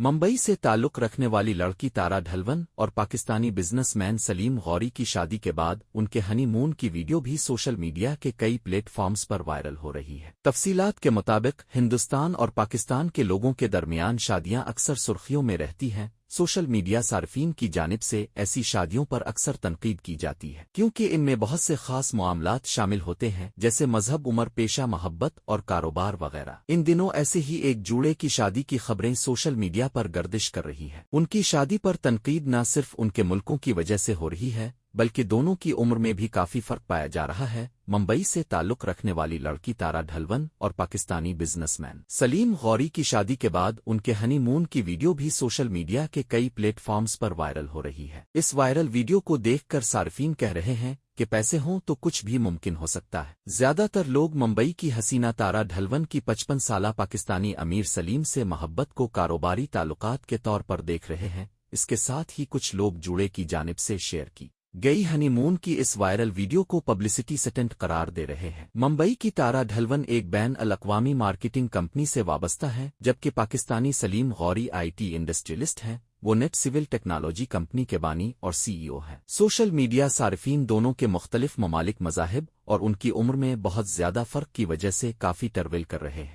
मुंबई से ताल्लुक रखने वाली लड़की तारा ढलवन और पाकिस्तानी बिजनेसमैन सलीम गौरी की शादी के बाद उनके हनीमून की वीडियो भी सोशल मीडिया के कई प्लेटफॉर्म्स पर वायरल हो रही है। तफसीलात के मुताबिक हिंदुस्तान और पाकिस्तान के लोगों के दरमियान शादियां अक्सर सुर्खियों में रहती हैं। सोशल मीडिया सार्फिन की जानिब से ऐसी शादियों पर अक्सर तनकीद की जाती है क्योंकि इनमें बहुत से खास मामलात शामिल होते हैं, जैसे मजहब, उम्र, पेशा, मोहब्बत और कारोबार वगैरह। इन दिनों ऐसे ही एक जूड़े की शादी की खबरें सोशल मीडिया पर गर्दिश कर रही है। उनकी शादी पर तनकीद न सिर्फ उनके मुल्कों की वजह से हो रही है बल्कि दोनों की उम्र में भी काफी फर्क पाया जा रहा है। मुंबई से ताल्लुक रखने वाली लड़की तारा ढलवन और पाकिस्तानी बिजनेसमैन सलीम गौरी की शादी के बाद उनके हनीमून की वीडियो भी सोशल मीडिया के कई प्लेटफॉर्म्स पर वायरल हो रही है। इस वायरल वीडियो को देखकर सार्फिन कह रहे हैं कि पैसे हों तो कुछ भी मुमकिन हो सकता है। ज्यादातर लोग मुंबई की हसीना तारा ढलवन की 55 साला पाकिस्तानी अमीर सलीम से मोहब्बत को कारोबारी ताल्लुकात के तौर पर देख रहे हैं। इसके साथ ही कुछ लोग जुड़े की जानिब से शेयर की गई हनीमून की इस वायरल वीडियो को पब्लिसिटी स्टंट करार दे रहे हैं। मुंबई की तारा ढलवन एक बैन अल-अक़वामी मार्केटिंग कंपनी से वाबस्ता है, जबकि पाकिस्तानी सलीम गौरी आईटी इंडस्ट्रियलिस्ट हैं। वो नेट सिविल टेक्नोलॉजी कंपनी के बानी और सीईओ हैं। सोशल मीडिया सार्फिन दोनों के मुख्तलिफ ममालिक, मज़ाहिब और उनकी उम्र में बहुत ज्यादा फर्क की वजह से काफी टरविल कर रहे हैं।